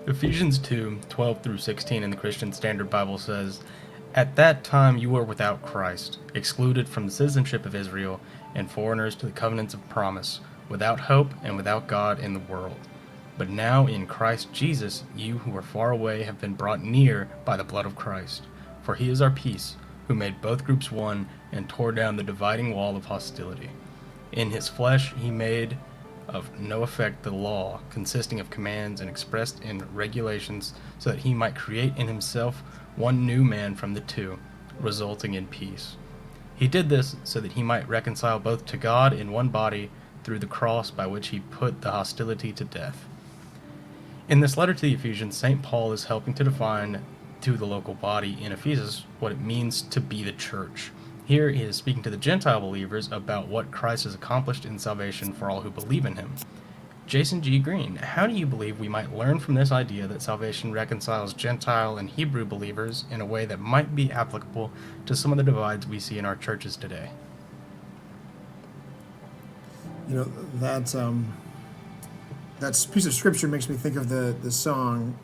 Ephesians 2:12 through 16 in the Christian Standard Bible says, "At that time you were without Christ, excluded from the citizenship of Israel, and foreigners to the covenants of promise, without hope and without God in the world. But now in Christ Jesus, you who were far away have been brought near by the blood of Christ. For he is our peace, who made both groups one and tore down the dividing wall of hostility. In his flesh he made of no effect the law, consisting of commands and expressed in regulations, so that he might create in himself one new man from the two, resulting in peace. He did this so that he might reconcile both to God in one body through the cross, by which he put the hostility to death." In this letter to the Ephesians, St. Paul is helping to define to the local body in Ephesus what it means to be the church. Here he is speaking to the Gentile believers about what Christ has accomplished in salvation for all who believe in him. Jason G. Green, how do you believe we might learn from this idea that salvation reconciles Gentile and Hebrew believers in a way that might be applicable to some of the divides we see in our churches today? You know, that piece of scripture makes me think of the song.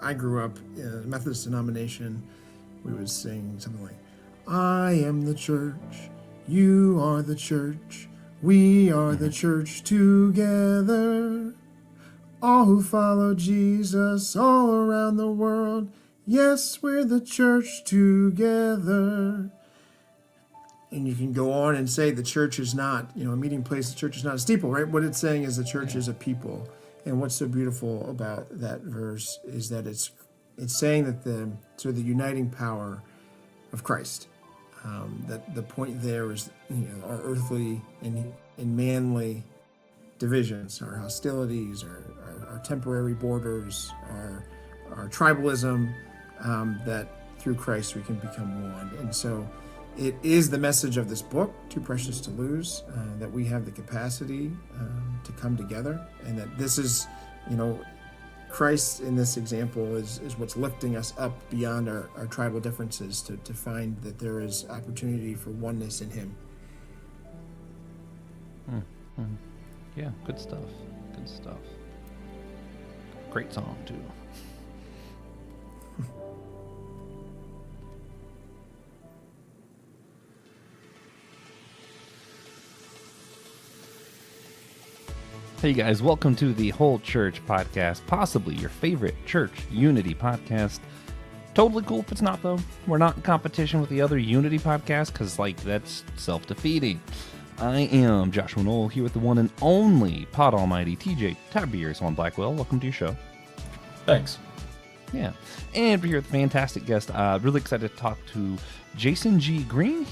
I grew up in a Methodist denomination. We would sing something like, "I am the church, you are the church, we are the church together. All who follow Jesus all around the world, yes, we're the church together." And you can go on and say the church is not, a meeting place. The church is not a steeple, right? What it's saying is the church is a people. And what's so beautiful about that verse is that it's saying that the uniting power of Christ. That the point there is, our earthly and manly divisions, our hostilities, our temporary borders, our tribalism, that through Christ we can become one. And so it is the message of this book, Too Precious to Lose, that we have the capacity to come together, and that this is, Christ in this example is what's lifting us up beyond our tribal differences to find that there is opportunity for oneness in him. Yeah, good stuff. Good stuff. Great song, too. Hey guys, welcome to the Whole Church Podcast, possibly your favorite church unity podcast. Totally cool if it's not, though. We're not in competition with the other unity podcasts, because, that's self-defeating. I am Joshua Knoll, here with the one and only Pod Almighty, TJ Tiberius on Blackwell. Welcome to your show. Thanks. Yeah. And we're here with a fantastic guest. Really excited to talk to Jason G. Green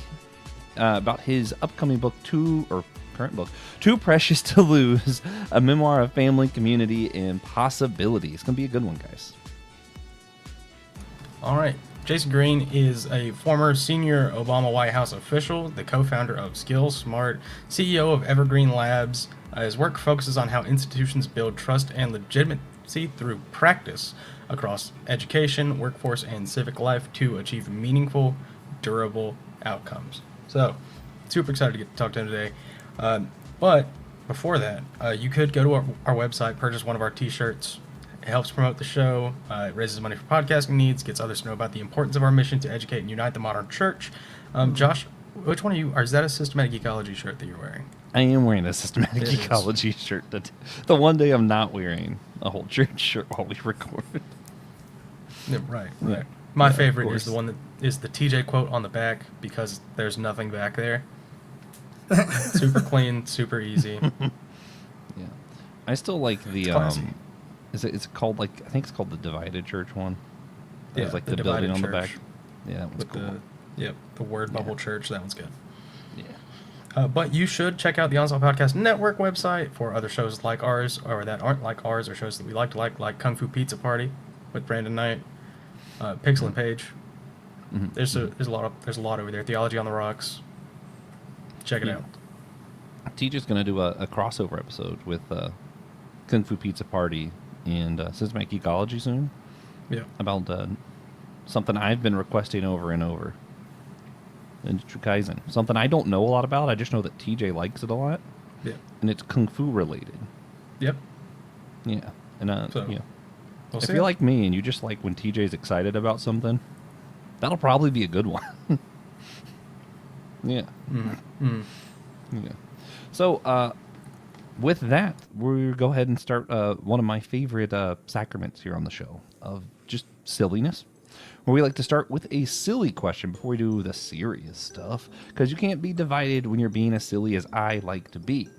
about his upcoming book, current book, Too Precious to Lose, a memoir of family, community, and possibility. It's going to be a good one, guys. All right. Jason Green is a former senior Obama White House official, the co-founder of SkillSmart, CEO of Evergreen Labs. His work focuses on how institutions build trust and legitimacy through practice across education, workforce, and civic life to achieve meaningful, durable outcomes. So, super excited to get to talk to him today. But before that, you could go to our website, purchase one of our t-shirts. It helps promote the show. It raises money for podcasting needs, gets others to know about the importance of our mission to educate and unite the modern church. Josh, which one of you, is that a systematic ecology shirt that you're wearing? I am wearing a systematic ecology shirt. The one day I'm not wearing a whole church shirt while we record. Yeah, right. Yeah. My favorite is the one that is the TJ quote on the back, because there's nothing back there. Super clean, super easy. Yeah, I still like the it's called I think it's called the Divided Church one. Yeah, it's the building on the back. Yeah, that one's cool. The word bubble church. That one's good. Yeah. But you should check out the Onslaught Podcast Network website for other shows like ours, or that aren't like ours, or shows that we like Kung Fu Pizza Party with Brandon Knight, Pixel and Page. Mm-hmm. There's a lot over there. Theology on the Rocks. Check it out. TJ's going to do a crossover episode with Kung Fu Pizza Party and Systematic Ecology soon. Yeah. About something I've been requesting over and over. And Kaizen. Something I don't know a lot about. I just know that TJ likes it a lot. Yeah. And it's Kung Fu related. Yep. Yeah. And We'll If see. you're like me and you just like when TJ's excited about something, that'll probably be a good one. Yeah. Yeah. So, with that, we'll go ahead and start one of my favorite sacraments here on the show of just silliness, where we like to start with a silly question before we do the serious stuff, because you can't be divided when you're being as silly as I like to be.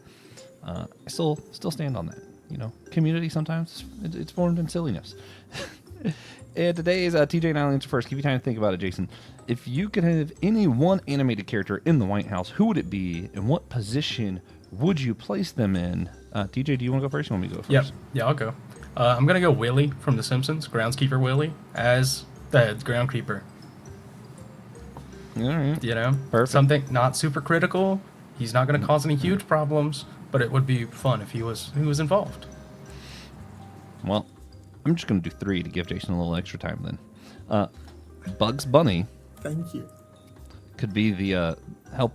I still stand on that. You know, community sometimes it's formed in silliness. And today's TJ and I'll answer first. Give you time to think about it, Jason. If you could have any one animated character in the White House, who would it be, and what position would you place them in? TJ, do you want to go first? You want me to go first? Yep. Yeah, I'll go. I'm going to go Willie from The Simpsons, groundskeeper Willie, as the groundkeeper. All right. You know? Perfect. Something not super critical. He's not going to cause any huge problems, but it would be fun if he was involved. Well, I'm just going to do 3 to give Jason a little extra time then. Bugs Bunny Thank you. could be the help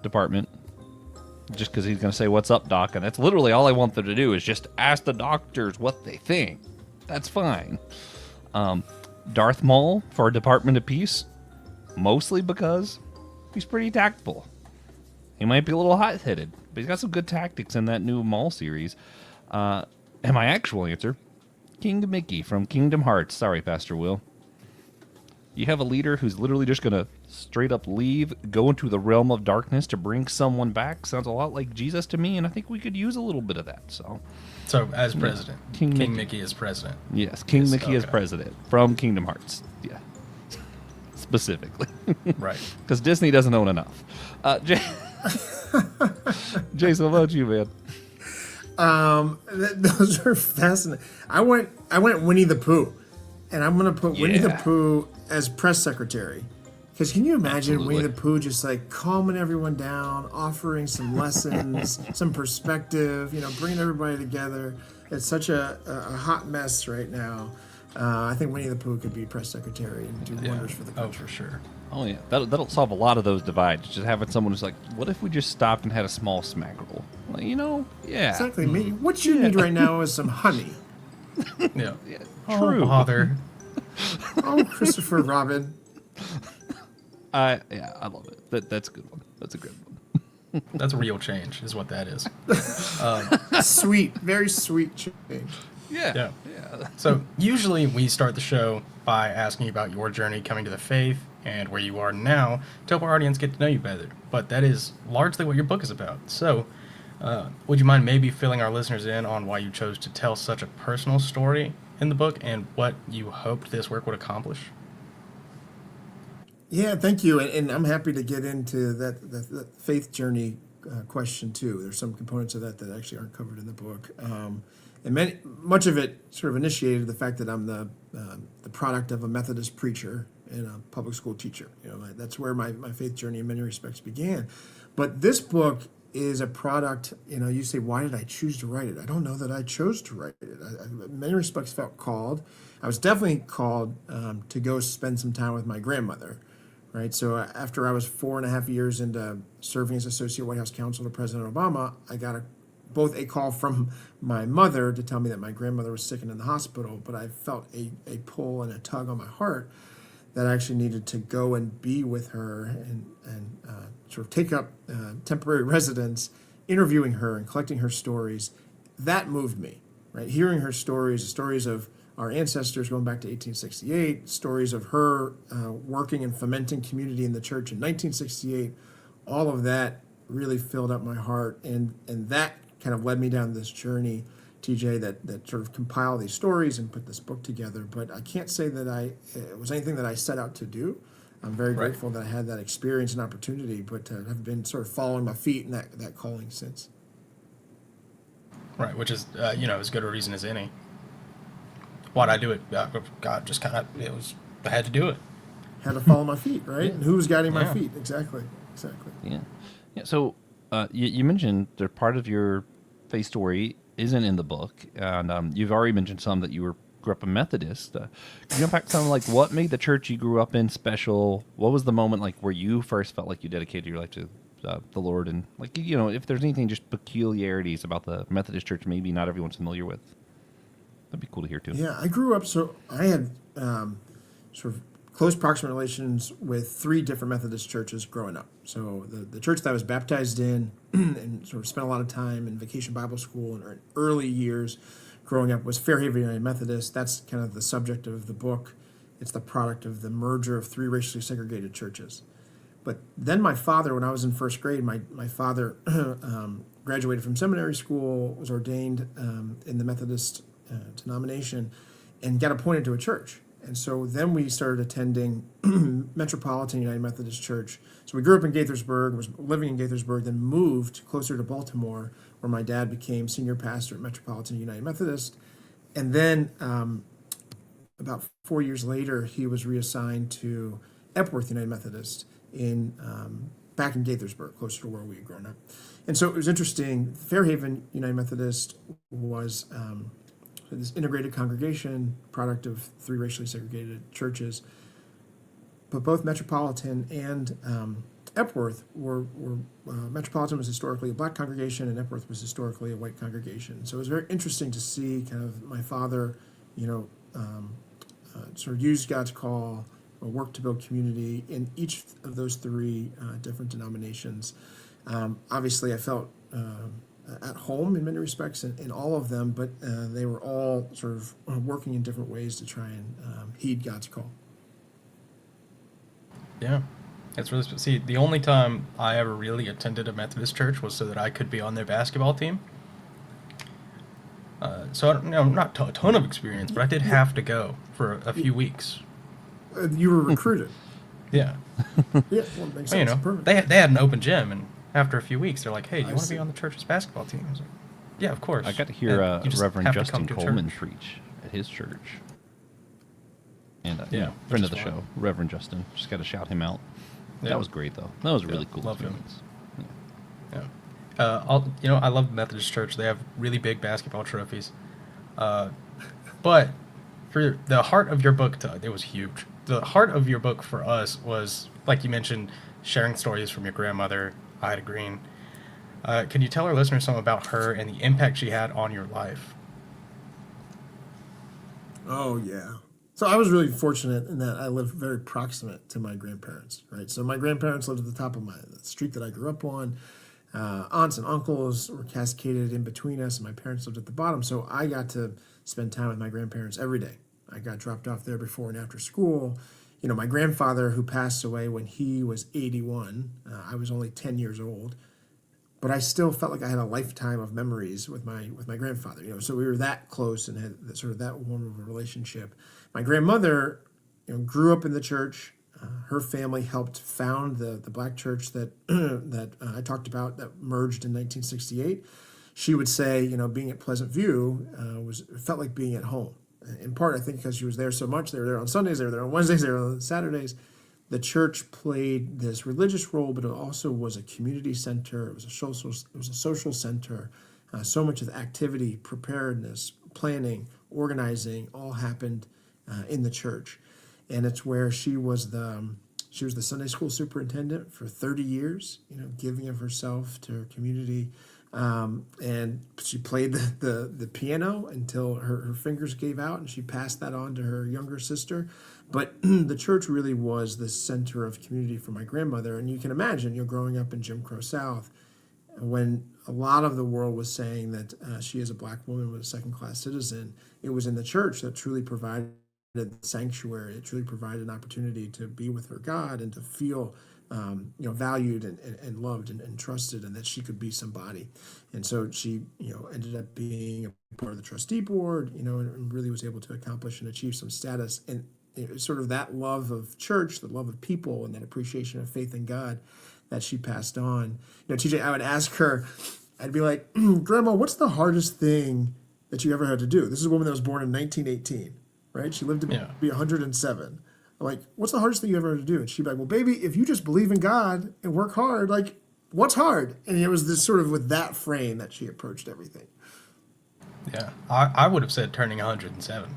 department, just because he's going to say, "What's up, doc?" And that's literally all I want them to do is just ask the doctors what they think. That's fine. Darth Maul for Department of Peace, mostly because he's pretty tactful. He might be a little hot-headed, but he's got some good tactics in that new Maul series. And my actual answer, King Mickey from Kingdom Hearts. Sorry, Pastor Will. You have a leader who's literally just going to straight up leave, go into the realm of darkness to bring someone back. Sounds a lot like Jesus to me, and I think we could use a little bit of that. So as president. King Mickey. Mickey is president. yes, King Mickey is okay. president from Kingdom Hearts. Yeah. Specifically. Right. Because Disney doesn't own enough. Jason, what about you, man? Those are fascinating. I went Winnie the Pooh, and I'm gonna put Winnie the Yeah. Pooh as press secretary. Because can you imagine Absolutely. Winnie the Pooh just like calming everyone down, offering some lessons, some perspective, bringing everybody together. It's such a hot mess right now. I think Winnie the Pooh could be press secretary and do wonders for the Oh, country. for sure. Oh, yeah. That'll solve a lot of those divides. Just having someone who's like, what if we just stopped and had a small smack roll? Like, yeah. Exactly. What you need right now is some honey. Yeah. Yeah, Oh, bother. Oh, Christopher Robin. I love it. That's a good one. That's a good one. That's real change, is what that is. Sweet, very sweet change. Yeah. So usually we start the show by asking about your journey coming to the faith and where you are now to help our audience get to know you better. But that is largely what your book is about. So would you mind maybe filling our listeners in on why you chose to tell such a personal story in the book and what you hoped this work would accomplish? Yeah, thank you, and I'm happy to get into that faith journey question too. There's some components of that actually aren't covered in the book, and much of it sort of initiated the fact that I'm the product of a Methodist preacher and a public school teacher. That's where my faith journey in many respects began. But this book is a product. You say, why did I choose to write it? I don't know that I chose to write it. I in many respects felt called. I was definitely called to go spend some time with my grandmother. Right, so after I was 4.5 years into serving as associate White House counsel to President Obama, I got both a call from my mother to tell me that my grandmother was sick and in the hospital, but I felt a pull and a tug on my heart that I actually needed to go and be with her and sort of take up temporary residence, interviewing her and collecting her stories. That moved me, right? Hearing her stories, the stories of our ancestors going back to 1868, stories of her working and fomenting community in the church in 1968, all of that really filled up my heart. And that kind of led me down this journey, TJ, that sort of compiled these stories and put this book together. But I can't say that it was anything that I set out to do. I'm very grateful that I had that experience and opportunity, but have been sort of following my feet in that calling since. Right, which is, as good a reason as any. Why'd I do it? God, just kind of, I had to do it. Had to follow my feet, right? And who was guiding my feet? Exactly. Yeah. So you mentioned that part of your faith story isn't in the book, and you've already mentioned some that you grew up a Methodist. Can you unpack some like what made the church you grew up in special? What was the moment like where you first felt like you dedicated your life to the Lord, and like if there's anything just peculiarities about the Methodist church maybe not everyone's familiar with? That'd be cool to hear too. Yeah, I grew up, so I had sort of close proximate relations with 3 different Methodist churches growing up. So the church that I was baptized in and sort of spent a lot of time in vacation Bible school in early years growing up was Fairhaven United Methodist. That's kind of the subject of the book. It's the product of the merger of 3 racially segregated churches. But then my father, when I was in first grade, my father graduated from seminary school, was ordained in the Methodist denomination, and got appointed to a church. And so then we started attending Metropolitan United Methodist Church. So we grew up in Gaithersburg, was living in Gaithersburg, then moved closer to Baltimore, where my dad became senior pastor at Metropolitan United Methodist. And then about 4 years later, he was reassigned to Epworth United Methodist in back in Gaithersburg, closer to where we had grown up. And so it was interesting. Fairhaven United Methodist was this integrated congregation, product of 3 racially segregated churches. But both Metropolitan and Epworth were Metropolitan was historically a black congregation, and Epworth was historically a white congregation. So it was very interesting to see kind of my father, sort of use God's call, or work to build community in each of those 3 different denominations. Obviously, I felt at home in many respects in all of them, but they were all sort of working in different ways to try and heed God's call. Yeah, it's really see. The only time I ever really attended a Methodist church was so that I could be on their basketball team. So I don't know, not a ton of experience, but I did have to go for a few weeks. You were recruited. Yeah. Yeah, well, it makes Well, sense. Perfect. they had an open gym, and after a few weeks, they're like, "Hey, do you I want to see. be on the church's basketball team?" I was like, "Yeah, of course." I got to hear And you just Reverend have to Justin come to a Coleman church. preach at his church. And Yeah, friend which of the is show, wild. Reverend Justin. Just got to shout him out. Yeah. That was great, though. That was a really Yeah, cool love him. experience. Yeah. Yeah. I love the Methodist Church. They have really big basketball trophies. But for the heart of your book, Todd, it was huge. The heart of your book for us was, like you mentioned, sharing stories from your grandmother, Ida Green. Can you tell our listeners something about her and the impact she had on your life? Oh, yeah. So I was really fortunate in that I lived very proximate to my grandparents, right? So my grandparents lived at the top of the street that I grew up on. Aunts and uncles were cascaded in between us, and my parents lived at the bottom. So I got to spend time with my grandparents every day. I got dropped off there before and after school. My grandfather, who passed away when he was 81, I was only 10 years old, but I still felt like I had a lifetime of memories with my grandfather. So we were that close and had sort of that warm of a relationship. My grandmother, grew up in the church. Her family helped found the black church that I talked about that merged in 1968. She would say, being at Pleasant View felt like being at home. In part, I think because she was there so much. They were there on Sundays, they were there on Wednesdays, they were on Saturdays. The church played this religious role, but it also was a community center. It was a social center. So much of the activity, preparedness, planning, organizing, all happened in the church. And it's where she was the Sunday school superintendent for 30 years, giving of herself to her community. And she played the piano until her fingers gave out, and she passed that on to her younger sister. But the church really was the center of community for my grandmother. And you can imagine, growing up in Jim Crow South, when a lot of the world was saying that she as a black woman was a second-class citizen, it was in the church that truly provided the sanctuary. It truly provided an opportunity to be with her God and to feel valued and loved and trusted, and that she could be somebody. And so she, ended up being a part of the trustee board, and really was able to accomplish and achieve some status. And sort of that love of church, the love of people, and that appreciation of faith in God that she passed on. TJ, I would ask her, I'd be like, Grandma, what's the hardest thing that you ever had to do? This is a woman that was born in 1918, right? She lived to be 107. I'm like, what's the hardest thing you ever had to do? And she'd be like, well, baby, if you just believe in God and work hard, like, what's hard? And it was this sort of with that frame that she approached everything. Yeah, I would have said turning 107.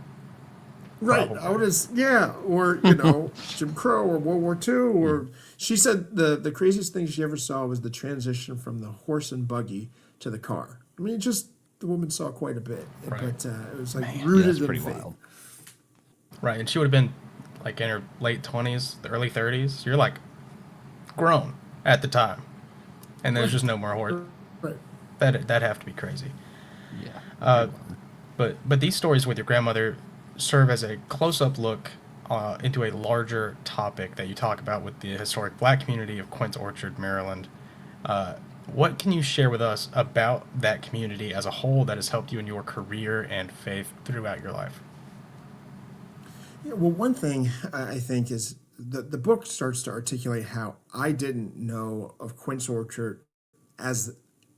Right. Probably. I would have, yeah. Or, Jim Crow or World War II. Or she said the craziest thing she ever saw was the transition from the horse and buggy to the car. I mean, just the woman saw quite a bit, Right. but it was like Yeah, rooted that's in pretty faith. wild. Right, and she would have been like in her late 20s, the early 30s. You're like grown at the time, and there's Right, just no more horse. right. That'd have to be crazy. Yeah, Uh, pretty wild. but these stories with your grandmother serve as a close-up look into a larger topic that you talk about with the historic Black community of Quince Orchard, Maryland. Uh, what can you share with us about that community as a whole that has helped you in your career and faith throughout your life? Yeah, well, one thing I think is the book starts to articulate how I didn't know of Quince Orchard as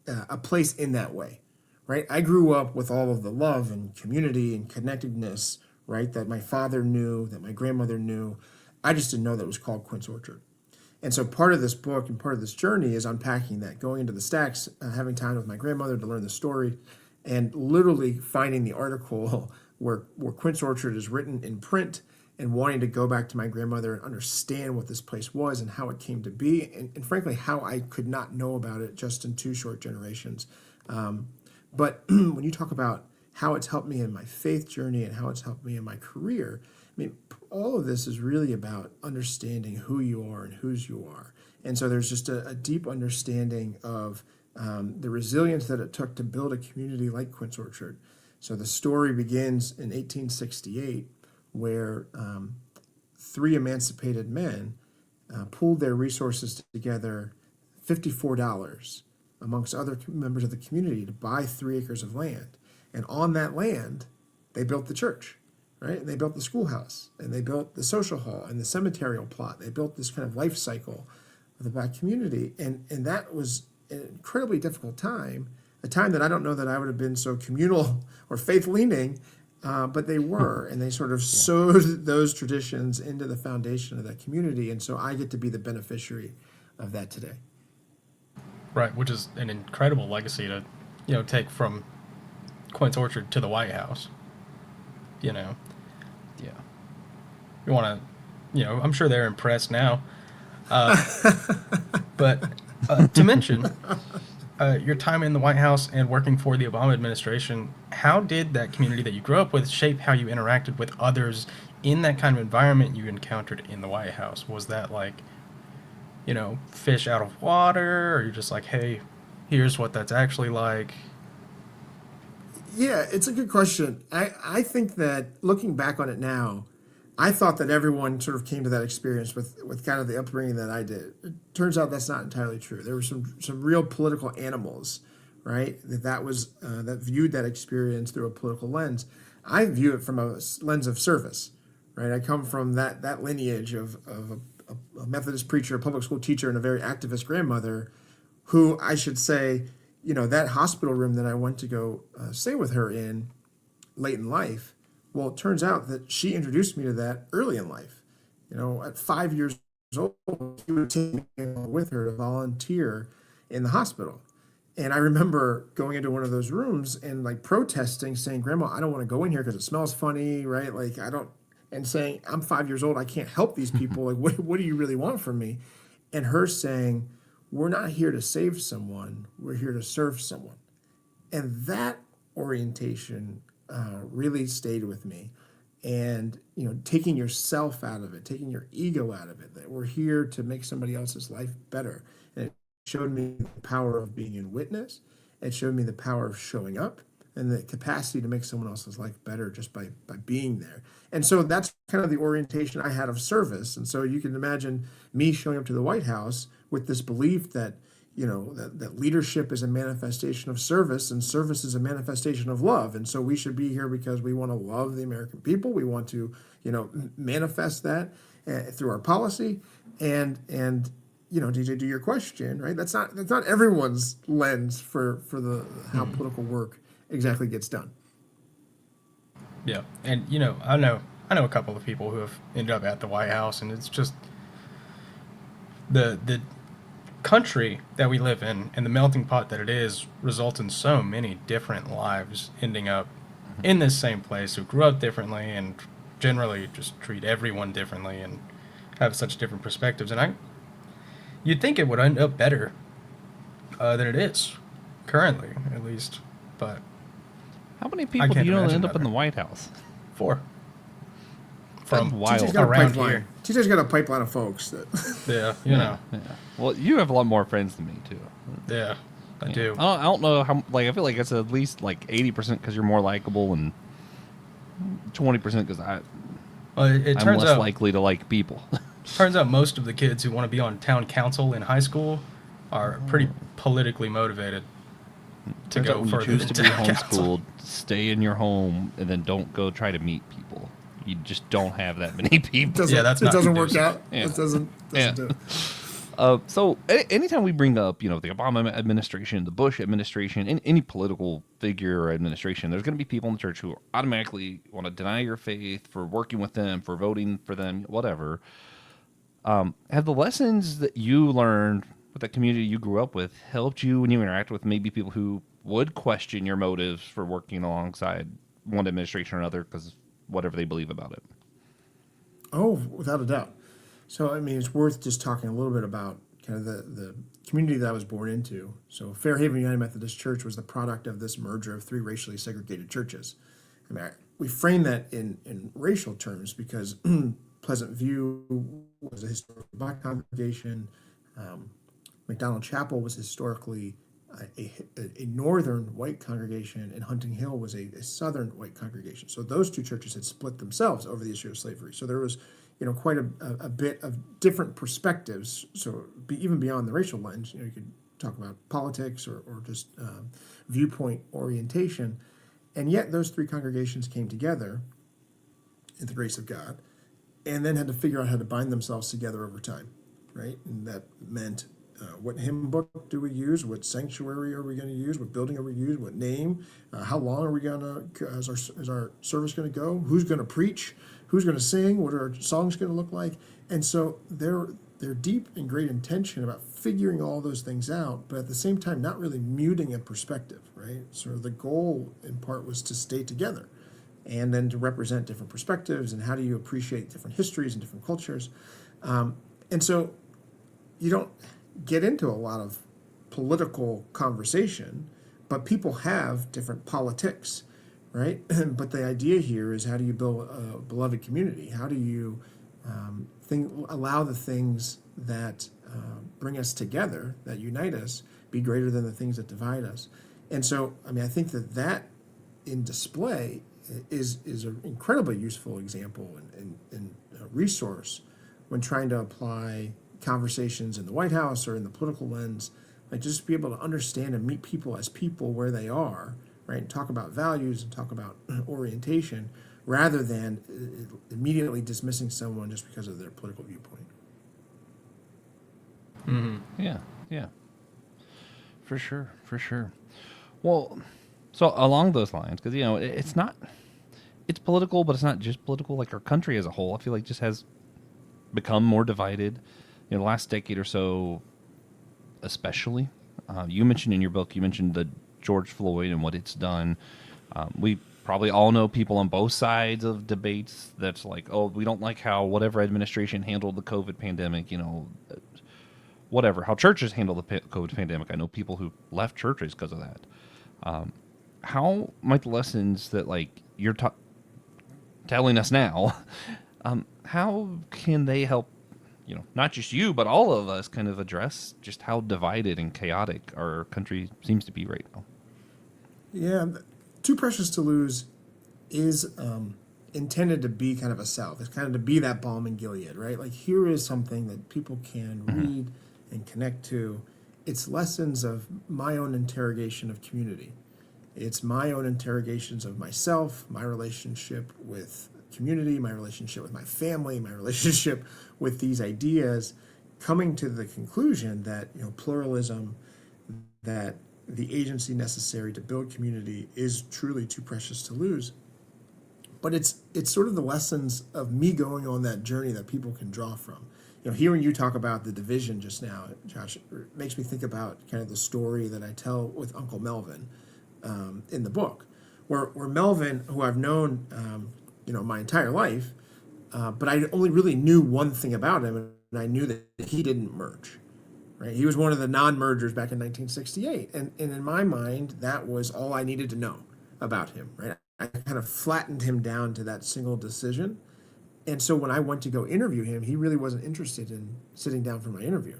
a place in that way, right? I grew up with all of the love and community and connectedness, right, that my father knew, that my grandmother knew. I just didn't know that it was called Quince Orchard. And so part of this book and part of this journey is unpacking that, going into the stacks, having time with my grandmother to learn the story, and literally finding the article where Quince Orchard is written in print and wanting to go back to my grandmother and understand what this place was and how it came to be, and frankly, how I could not know about it just in two short generations. But when you talk about how it's helped me in my faith journey and how it's helped me in my career, I mean, all of this is really about understanding who you are and whose you are. And so there's just a deep understanding of the resilience that it took to build a community like Quince Orchard. So the story begins in 1868, where three emancipated men pooled their resources together, $54 amongst other members of the community, to buy 3 acres of land. And on that land, they built the church, right? And they built the schoolhouse, and they built the social hall and the cemeterial plot. They built this kind of life cycle of the Black community. And that was an incredibly difficult time, a time that I don't know that I would have been so communal or faith leaning, but they were. And they sort of sewed those traditions into the foundation of that community. And so I get to be the beneficiary of that today. Right, which is an incredible legacy to, take from Quince Orchard to the White House. You know, Yeah. you want to, I'm sure they're impressed now. But to mention your time in the White House and working for the Obama administration, how did that community that you grew up with shape how you interacted with others in that kind of environment you encountered in the White House? Was that like, fish out of water, or you're just like, hey, here's what that's actually like? Yeah, it's a good question. I think that looking back on it now, I thought that everyone sort of came to that experience with kind of the upbringing that I did. It turns out that's not entirely true. There were some real political animals, right? That viewed that experience through a political lens. I view it from a lens of service, right? I come from that lineage of a Methodist preacher, a public school teacher, and a very activist grandmother, who I should say, that hospital room that I went to go stay with her in late in life. Well, it turns out that she introduced me to that early in life. At 5 years old, she would take me along with her to volunteer in the hospital. And I remember going into one of those rooms and like protesting, saying, "Grandma, I don't want to go in here because it smells funny, right? Like I don't," and saying, "I'm 5 years old. I can't help these people. Like, what do you really want from me?" And her saying, "We're not here to save someone. We're here to serve someone." And that orientation really stayed with me. And taking yourself out of it, taking your ego out of it, that we're here to make somebody else's life better. And it showed me the power of being in witness. It showed me the power of showing up and the capacity to make someone else's life better just by being there. And so that's kind of the orientation I had of service. And so you can imagine me showing up to the White House with this belief that that leadership is a manifestation of service, and service is a manifestation of love. And so we should be here because we want to love the American people. We want to, manifest that through our policy. And to your question, right? That's not everyone's lens for the how political work exactly gets done. Yeah, and I know a couple of people who have ended up at the White House, and it's just the country that we live in and the melting pot that it is results in so many different lives ending up in this same place, who grew up differently and generally just treat everyone differently and have such different perspectives. And you'd think it would end up better than it is currently, at least. But How many I people do can't you know that imagine end up in better. the White House? 4 That's from wild. TJ's got a around pipeline. here. TJ's got a pipeline of folks that. Yeah, you know. Yeah. Well, you have a lot more friends than me too. Yeah, I do. I don't know how. Like, I feel like it's at least like 80% because you're more likable, and 20% because Well, it I'm turns less out likely to like people. most of the kids who want to be on town council in high school are pretty politically motivated to Turns out go when you further choose than to be town council. homeschooled, stay in your home, and then don't go try to meet people. You just don't have that many people. Doesn't, Yeah, that's it not doesn't work conducive. out. Yeah. It doesn't Yeah. do it. So anytime we bring up, the Obama administration, the Bush administration, any political figure or administration, there's going to be people in the church who automatically want to deny your faith for working with them, for voting for them, whatever. Have the lessons that you learned with the community you grew up with helped you when you interact with maybe people who would question your motives for working alongside one administration or another because whatever they believe about it? Oh, without a doubt. So, I mean, it's worth just talking a little bit about kind of the community that I was born into. So, Fairhaven United Methodist Church was the product of this merger of 3 racially segregated churches. I mean, we frame that in racial terms because Pleasant View was a historically black congregation. McDonald Chapel was historically a northern white congregation, and Hunting Hill was a southern white congregation. So those 2 churches had split themselves over the issue of slavery. So there was, quite a bit of different perspectives. So even beyond the racial lens, you could talk about politics or just viewpoint orientation. And yet those 3 congregations came together in the grace of God, and then had to figure out how to bind themselves together over time, right? And that meant what hymn book do we use? What sanctuary are we going to use? What building are we using? What name? How long are we going to? Is our service going to go? Who's going to preach? Who's going to sing? What are our songs going to look like? And so they're deep and great intention about figuring all those things out, but at the same time not really muting a perspective, right? So the goal in part was to stay together, and then to represent different perspectives and how do you appreciate different histories and different cultures. And so you don't get into a lot of political conversation, but people have different politics, right? But the idea here is, how do you build a beloved community? How do you allow the things that bring us together, that unite us, be greater than the things that divide us? And so, I mean, I think that in display is an incredibly useful example and resource when trying to apply conversations in the White House or in the political lens, like just be able to understand and meet people as people where they are, right? And talk about values and talk about orientation rather than immediately dismissing someone just because of their political viewpoint. Yeah. For sure. Well, so along those lines, because it's political, but it's not just political. Like our country as a whole, I feel like just has become more divided. The last decade or so, especially. You mentioned in your book, the George Floyd and what it's done. We probably all know people on both sides of debates that's like, oh, we don't like how whatever administration handled the COVID pandemic, whatever, how churches handle the COVID pandemic. I know people who left churches because of that. How might the lessons that you're telling us now, how can they help, not just you, but all of us kind of address just how divided and chaotic our country seems to be right now? Yeah, Too Precious to Lose is intended to be kind of a salve. It's kind of to be that balm in Gilead, right? Like, here is something that people can read and connect to. It's lessons of my own interrogation of community. It's my own interrogations of myself, my relationship with community, my relationship with my family, my relationship with these ideas, coming to the conclusion that pluralism, that the agency necessary to build community is truly too precious to lose. But it's sort of the lessons of me going on that journey that people can draw from. Hearing you talk about the division just now, Josh, it makes me think about kind of the story that I tell with Uncle Melvin in the book, where Melvin, who I've known my entire life, but I only really knew one thing about him, and I knew that he didn't merge. Right? He was one of the non-mergers back in 1968, and in my mind, that was all I needed to know. about him, right? I kind of flattened him down to that single decision. And so when I went to go interview him, he really wasn't interested in sitting down for my interview.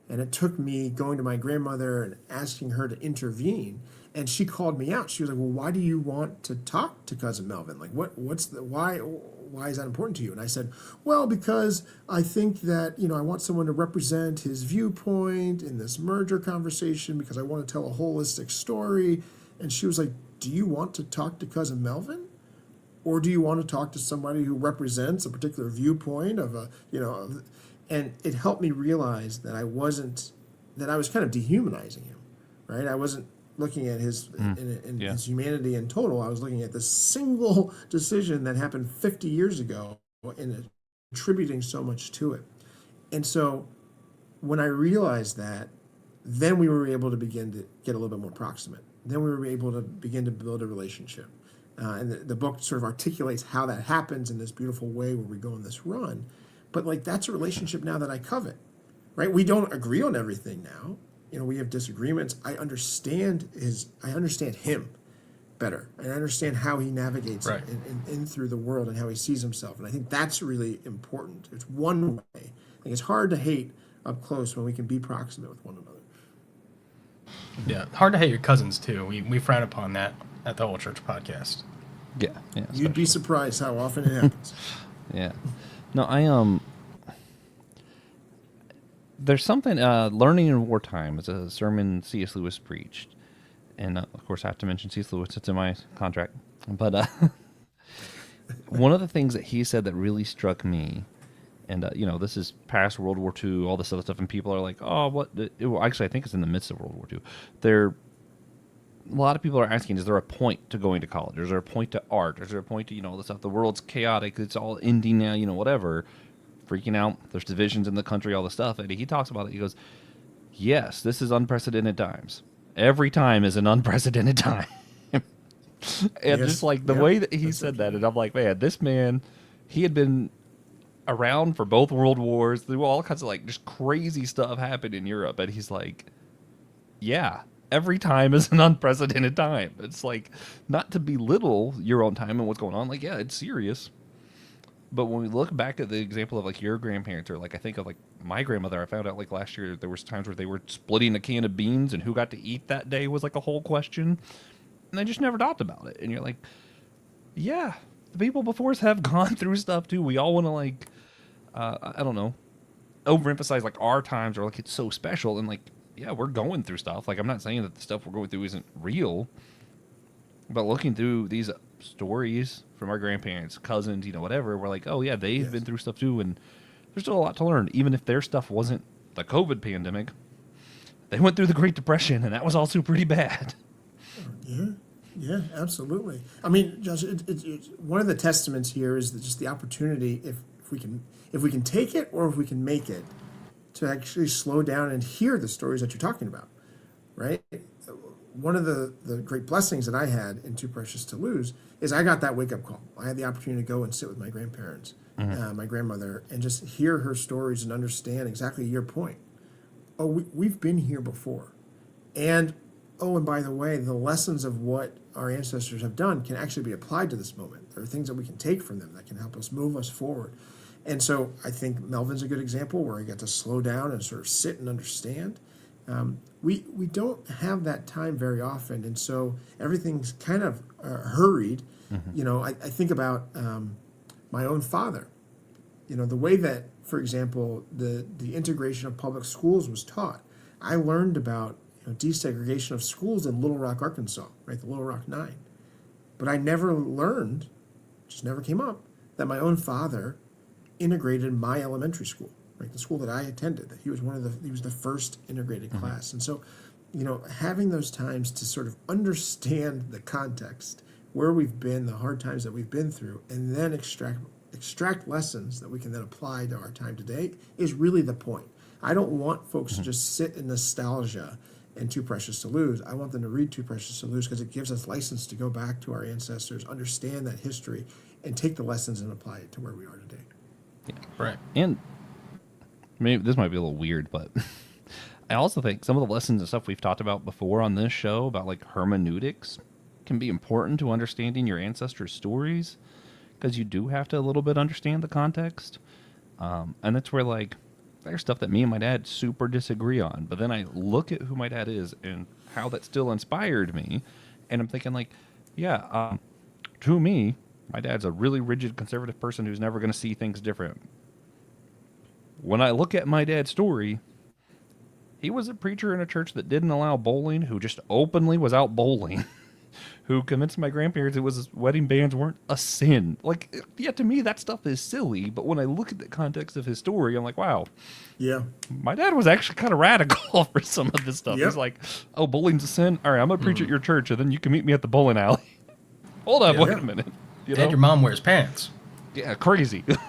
And it took me going to my grandmother and asking her to intervene. And she called me out. She was like, "Well, why do you want to talk to cousin Melvin? Like, why is that important to you?" And I said, "Well, because I think that, I want someone to represent his viewpoint in this merger conversation because I want to tell a holistic story." And she was like, "Do you want to talk to cousin Melvin? Or do you want to talk to somebody who represents a particular viewpoint of and it helped me realize that I was kind of dehumanizing him, right? I wasn't looking at his his humanity in total. I was looking at this single decision that happened 50 years ago and attributing so much to it. And so when I realized that, then we were able to begin to get a little bit more proximate. Then we were able to begin to build a relationship. And the book sort of articulates how that happens in this beautiful way where we go on this run. But like, that's a relationship now that I covet, right? We don't agree on everything now. We have disagreements. I understand him better. And I understand how he navigates Right. in through the world and how he sees himself. And I think that's really important. It's one way. I think it's hard to hate up close when we can be proximate with one another. Yeah, hard to hate your cousins too. We frown upon that at the Whole Church podcast. Yeah. You'd be surprised how often it happens. Yeah. No, there's something, Learning in Wartime is a sermon C.S. Lewis preached. And, of course, I have to mention C.S. Lewis. It's in my contract. But one of the things that he said that really struck me, and, this is past World War II, all this other stuff, and people are like, oh, what? Well, actually, I think it's in the midst of World War II. A lot of people are asking, is there a point to going to college? Is there a point to art? Is there a point to, all this stuff? The world's chaotic. It's all ending now, whatever. Freaking out. There's divisions in the country, all this stuff. And he talks about it. He goes, yes, this is unprecedented times. Every time is an unprecedented time. And just like the way that he said that, and I'm like, man, this man, he had been around for both world wars. There were all kinds of like just crazy stuff happened in Europe. And he's like, yeah, every time is an unprecedented time. It's like, not to belittle your own time and what's going on. Like, yeah, it's serious. But when we look back at the example of like your grandparents, or like I think of like my grandmother, I found out like last year there was times where they were splitting a can of beans, and who got to eat that day was like a whole question. And they just never talked about it. And you're like, yeah, the people before us have gone through stuff too. We all want to like, I don't know, overemphasize like our times, or like it's so special. And like, yeah, we're going through stuff. Like, I'm not saying that the stuff we're going through isn't real, but looking through these stories from our grandparents, cousins, whatever, we're like, oh yeah, they've been through stuff too, and there's still a lot to learn. Even if their stuff wasn't the COVID pandemic, they went through the Great Depression, and that was also pretty bad. Yeah, absolutely. I mean, Josh, it's one of the testaments here is just the opportunity, if we can take it or if we can make it, to actually slow down and hear the stories that you're talking about, right? One of the great blessings that I had in Too Precious to Lose is I got that wake-up call. I had the opportunity to go and sit with my grandparents, my grandmother, and just hear her stories and understand exactly your point. Oh, we've been here before. And by the way, the lessons of what our ancestors have done can actually be applied to this moment. There are things that we can take from them that can help us move us forward. And so I think Melvin's a good example where I got to slow down and sort of sit and understand. We don't have that time very often, and so everything's kind of hurried. I think about my own father. The way that, for example, the integration of public schools was taught. I learned about desegregation of schools in Little Rock, Arkansas, right, the Little Rock Nine. But I never learned, just never came up, that my own father integrated my elementary school, right, the school that I attended. That he was the first integrated class. And so, having those times to sort of understand the context, where we've been, the hard times that we've been through, and then extract lessons that we can then apply to our time today is really the point. I don't want folks to just sit in nostalgia and Too Precious to Lose. I want them to read Too Precious to Lose because it gives us license to go back to our ancestors, understand that history, and take the lessons and apply it to where we are today. Yeah. Right. And maybe this might be a little weird, but I also think some of the lessons and stuff we've talked about before on this show about like hermeneutics, can be important to understanding your ancestors' stories, because you do have to a little bit understand the context. And that's where, like, there's stuff that me and my dad super disagree on. But then I look at who my dad is and how that still inspired me. And I'm thinking, like, yeah, to me, my dad's a really rigid conservative person who's never going to see things different. When I look at my dad's story, he was a preacher in a church that didn't allow bowling, who just openly was out bowling, who convinced my grandparents it was wedding bands weren't a sin. Like, yeah, to me, that stuff is silly. But when I look at the context of his story, I'm like, wow, Yeah. my dad was actually kind of radical for some of this stuff. Yep. He's like, oh, bowling's a sin? All right, I'm going to preach at your church, and then you can meet me at the bowling alley. Hold up, Yeah. wait a minute. You And your mom wears pants. Yeah, crazy. Not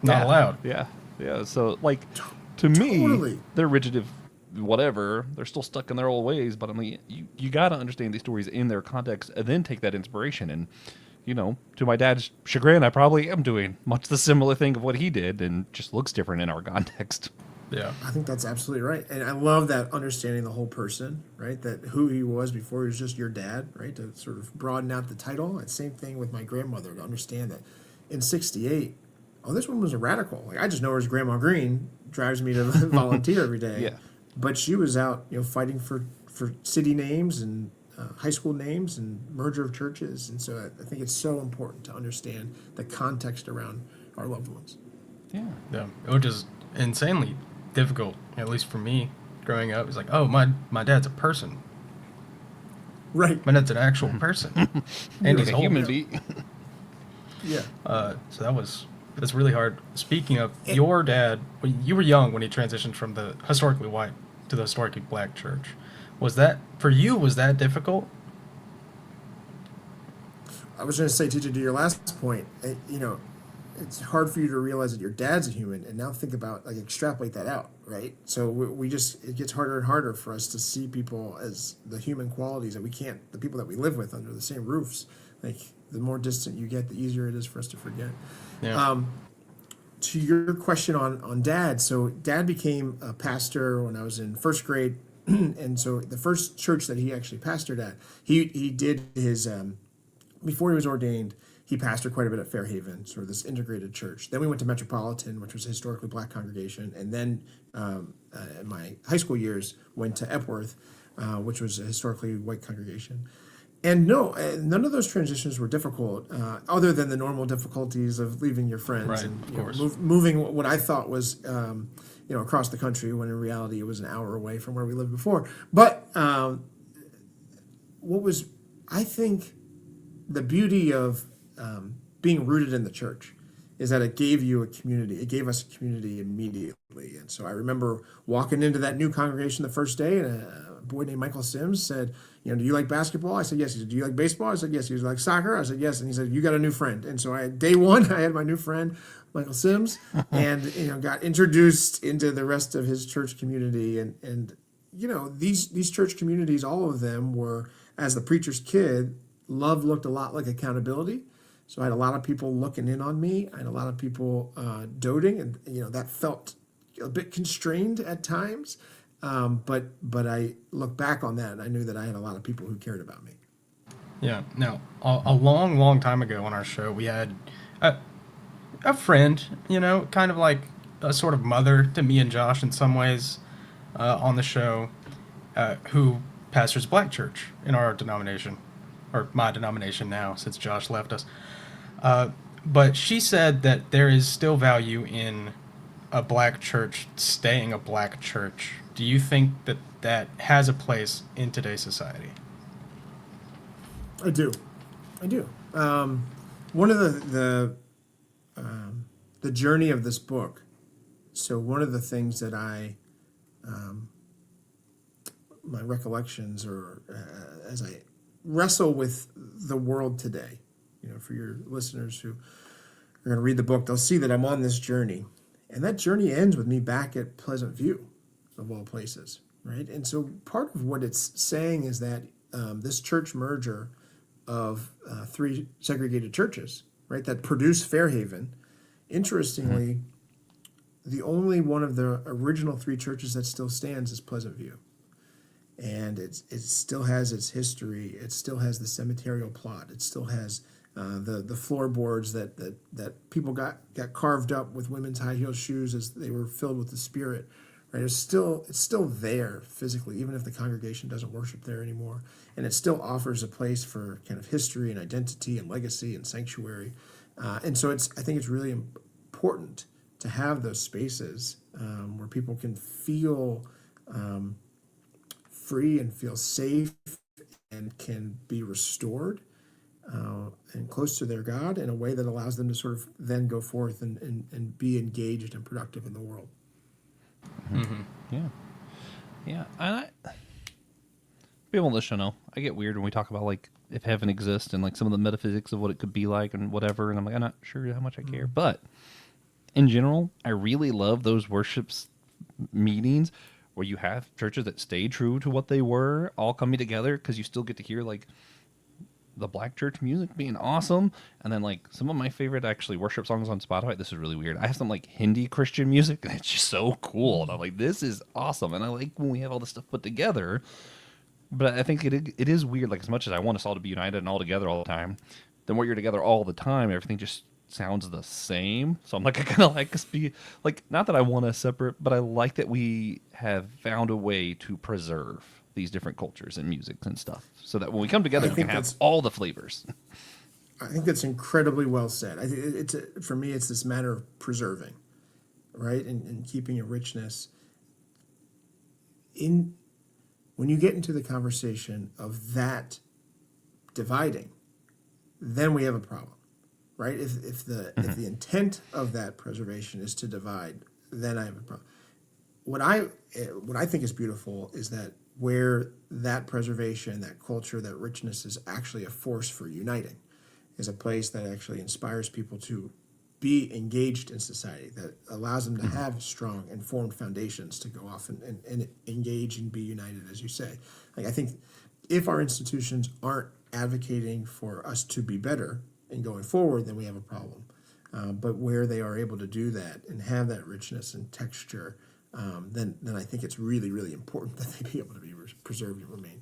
Yeah. allowed. Yeah. So, like, to me, Totally. they're rigid of whatever. They're still stuck in their old ways. But I mean, you got to understand these stories in their context and then take that inspiration. And, you know, to my dad's chagrin, I probably am doing much the similar thing of what he did, and just looks different in our context. Yeah. I think that's absolutely right. And I love that understanding the whole person, right? That who he was before he was just your dad, right? To sort of broaden out the title. And same thing with my grandmother, to understand that in 68, oh, this one was a radical. Like, I just know her as Grandma Green, drives me to volunteer every day. Yeah. But she was out, fighting for city names and high school names and merger of churches. And so I think it's so important to understand the context around our loved ones. Yeah. Yeah. Which is insanely difficult, at least for me growing up. It's like, oh, my dad's a person. Right. My dad's an actual person. And he's Like a old. human being. Yeah. So that's really hard. Speaking of your dad, when you were young when he transitioned from the historically white to the historically black church. Was that, for you, was that difficult? I was going to say, TJ, to your last point, it's hard for you to realize that your dad's a human, and now think about, like, extrapolate that out, right? So it gets harder and harder for us to see people as the human qualities that the people that we live with under the same roofs. Like, the more distant you get, the easier it is for us to forget. Yeah. To your question on dad, so dad became a pastor when I was in first grade, and so the first church that he actually pastored at, he did his, before he was ordained, he pastored quite a bit at Fairhaven, sort of this integrated church. Then we went to Metropolitan, which was a historically black congregation, and then in my high school years went to Epworth, which was a historically white congregation. And no, none of those transitions were difficult, other than the normal difficulties of leaving your friends Right, and of course. moving what I thought was across the country, when in reality it was an hour away from where we lived before. But what was, I think, the beauty of being rooted in the church is that it gave you a community. It gave us a community immediately. And so I remember walking into that new congregation the first day, and a boy named Michael Sims said, do you like basketball? I said, yes. He said, do you like baseball? I said, yes. He was like, soccer? I said, yes. And he said, you got a new friend. And so day one, I had my new friend, Michael Sims, and got introduced into the rest of his church community. And these church communities, all of them were, as the preacher's kid, love looked a lot like accountability. So I had a lot of people looking in on me. I had a lot of people doting, and that felt a bit constrained at times. But I look back on that, and I knew that I had a lot of people who cared about me. Yeah. Now, a long, long time ago on our show, we had a friend, kind of like a sort of mother to me and Josh in some ways, on the show, who pastors a black church in our denomination, or my denomination now, since Josh left us. But she said that there is still value in a black church staying a black church. Do you think that has a place in today's society? I do. One of the journey of this book. So one of the things that my recollections, or as I wrestle with the world today, for your listeners who are going to read the book, they'll see that I'm on this journey, and that journey ends with me back at Pleasant View, of all places, right? And so part of what it's saying is that this church merger of three segregated churches, right, that produce Fairhaven, interestingly, the only one of the original three churches that still stands is Pleasant View. and it still has its history. It still has the cemeterial plot. It still has the floorboards that people got carved up with women's high heel shoes as they were filled with the Spirit. Right? It's still there physically, even if the congregation doesn't worship there anymore, and it still offers a place for kind of history and identity and legacy and sanctuary. And so I think it's really important to have those spaces where people can feel free and feel safe and can be restored and close to their God in a way that allows them to sort of then go forth and be engaged and productive in the world. Mm-hmm. Yeah. And people listen, know I get weird when we talk about like if heaven exists and like some of the metaphysics of what it could be like and whatever, and I'm like, I'm not sure how much I care, but in general, I really love those worships meetings where you have churches that stay true to what they were, all coming together, because you still get to hear like the black church music being awesome, and then like some of my favorite actually worship songs on Spotify. This is really weird. I have some like Hindi Christian music, and it's just so cool. And I'm like, this is awesome, and I like when we have all this stuff put together. But I think it is weird. Like as much as I want us all to be united and all together all the time, then when you're together all the time, everything just sounds the same. So I'm like, I kind of like us be like, not that I want us separate, but I like that we have found a way to preserve these different cultures and musics and stuff, so that when we come together, we can have all the flavors. I think that's incredibly well said. I think for me, it's this matter of preserving, right, and keeping a richness in. When you get into the conversation of that dividing, then we have a problem, right? If the intent of that preservation is to divide, then I have a problem. What I think is beautiful is that where that preservation, that culture, that richness is actually a force for uniting, is a place that actually inspires people to be engaged in society, that allows them to have strong, informed foundations to go off and engage and be united, as you say. Like I think if our institutions aren't advocating for us to be better and going forward, then we have a problem. But where they are able to do that and have that richness and texture, then I think it's really, really important that they be able to be preserved and remain.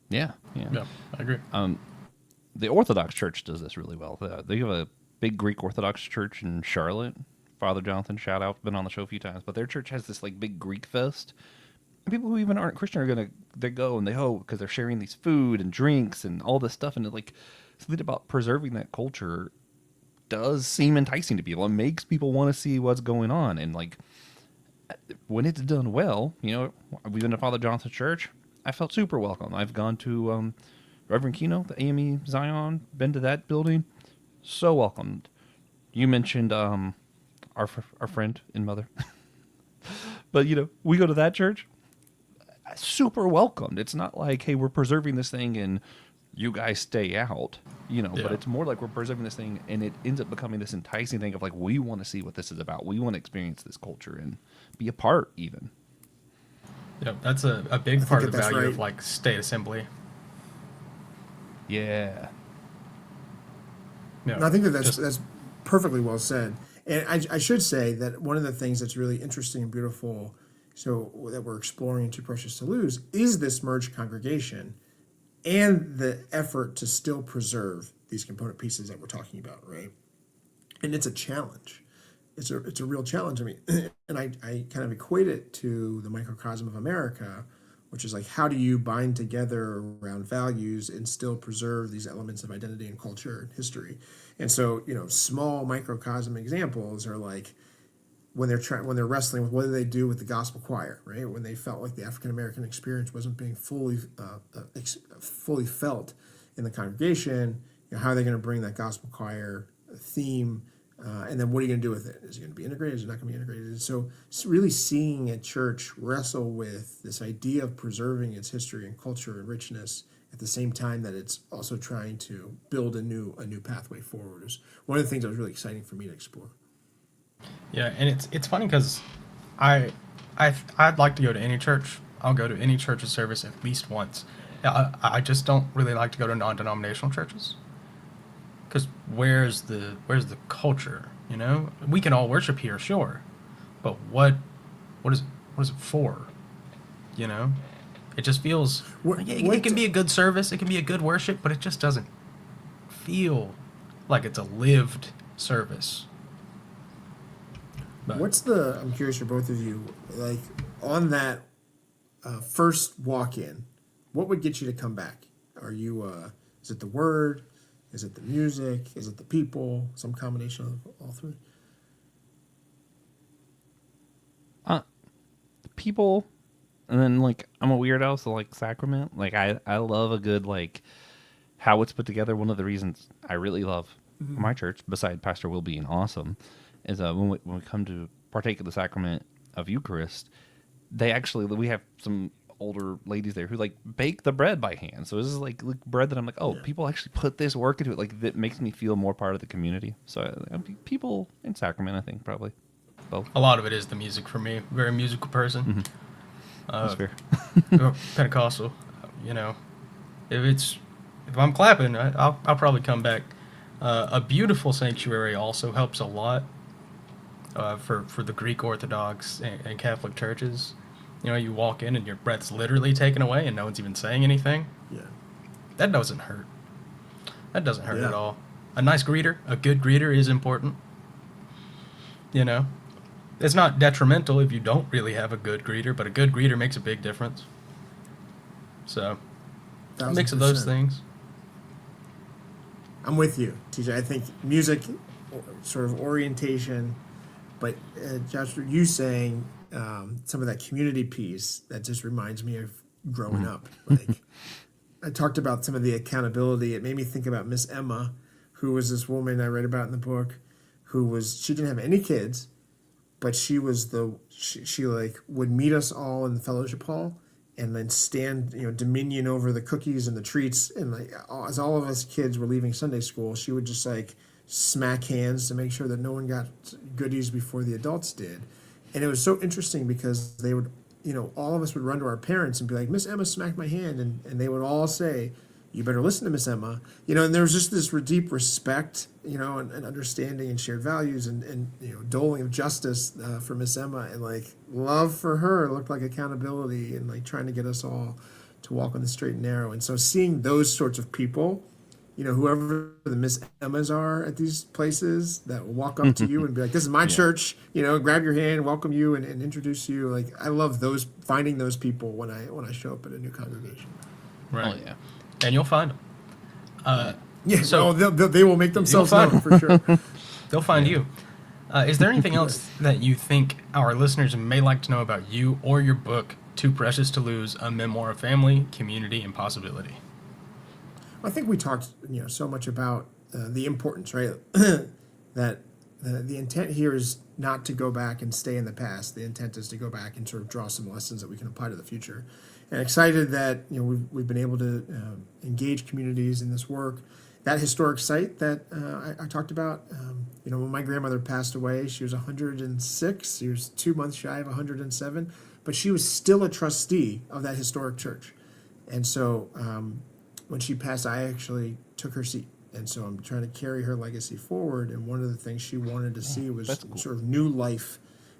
Yeah, I agree. The Orthodox Church does this really well. They have a big Greek Orthodox church in Charlotte. Father Jonathan, shout out, been on the show a few times. But their church has this like big Greek fest. And people who even aren't Christian are they go and they hope because they're sharing these food and drinks and all this stuff. And it, like something about preserving that culture does seem enticing to people. It makes people want to see what's going on. And like when it's done well, we've been to Father Jonathan's church. I felt super welcome. I've gone to Reverend Kino, the AME Zion, been to that building. So welcomed. You mentioned our friend and mother. But, we go to that church, super welcomed. It's not like, hey, we're preserving this thing and you guys stay out, but it's more like we're preserving this thing and it ends up becoming this enticing thing of like, we want to see what this is about. We want to experience this culture and be a part even. Yeah, that's a big part of the value of like state assembly. Yeah. No, I think that's perfectly well said. And I should say that one of the things that's really interesting and beautiful, so that we're exploring in Too Precious to Lose, is this merged congregation and the effort to still preserve these component pieces that we're talking about, right? And it's a challenge. It's a real challenge. I mean, and I kind of equate it to the microcosm of America, which is like, how do you bind together around values and still preserve these elements of identity and culture and history? And so, small microcosm examples are like when they're wrestling with what do they do with the gospel choir, right? When they felt like the African American experience wasn't being fully felt in the congregation, how are they going to bring that gospel choir theme? And then what are you going to do with it? Is it going to be integrated? Is it not going to be integrated? And so it's really seeing a church wrestle with this idea of preserving its history and culture and richness at the same time that it's also trying to build a new pathway forward is one of the things that was really exciting for me to explore. Yeah, and it's funny because I'd like to go to any church. I'll go to any church's service at least once. I just don't really like to go to non-denominational churches. Because where's the culture? We can all worship here, sure, but what is it for? It just feels like it can be a good service, it can be a good worship, but it just doesn't feel like it's a lived service. But I'm curious for both of you, like on that first walk-in, what would get you to come back? Are you, is it the word? Is it the music? Is it the people? Some combination of all three? People, and then like I'm a weirdo, so like sacrament. Like I love a good like how it's put together. One of the reasons I really love my church, beside Pastor Will being awesome, is when we come to partake of the sacrament of Eucharist, we have some older ladies there who like bake the bread by hand. So this is like bread that I'm like, people actually put this work into it. Like that makes me feel more part of the community. So people in sacrament, I think probably both. a lot of it is the music for me. Very musical person. That's fair. Pentecostal, you know, if I'm clapping, I'll probably come back. A beautiful sanctuary also helps a lot for the Greek Orthodox and Catholic churches. You know, you walk in and your breath's literally taken away and no one's even saying anything. Yeah. That doesn't hurt. That doesn't hurt Yeah. at all. A nice greeter, a good greeter is important. You know, it's not detrimental if you don't really have a good greeter, but a good greeter makes a big difference. So, a mix of those 1000%. things. I'm with you, TJ. I think music, sort of orientation, but Josh, you saying some of that community piece that just reminds me of growing up. Like I talked about some of the accountability. It made me think about Miss Emma, who was this woman I read about in the book, she didn't have any kids, but she was she like would meet us all in the fellowship hall and then stand, dominion over the cookies and the treats. And like, as all of us kids were leaving Sunday school, she would just like smack hands to make sure that no one got goodies before the adults did. And it was so interesting because they would, all of us would run to our parents and be like, Miss Emma smacked my hand. And they would all say, you better listen to Miss Emma. And there was just this deep respect, and understanding and shared values and doling of justice for Miss Emma, and like love for her looked like accountability and like trying to get us all to walk on the straight and narrow. And so seeing those sorts of people, whoever the Miss Emmas are at these places that will walk up to you and be like, this is my church, grab your hand, welcome you and introduce you. Like, I love finding those people when I show up at a new congregation. Right. Oh yeah. And you'll find them. Yeah, So- they will make themselves find known for sure. They'll find you. Is there anything else that you think our listeners may like to know about you or your book, Too Precious to Lose, A Memoir of Family, Community, and Possibility? I think we talked, so much about the importance, right? That the intent here is not to go back and stay in the past. The intent is to go back and sort of draw some lessons that we can apply to the future. And excited that we've been able to engage communities in this work. That historic site that I talked about, when my grandmother passed away, she was 106. She was 2 months shy of 107, but she was still a trustee of that historic church. And so when she passed, I actually took her seat. And so I'm trying to carry her legacy forward. And one of the things she wanted to see was sort of new life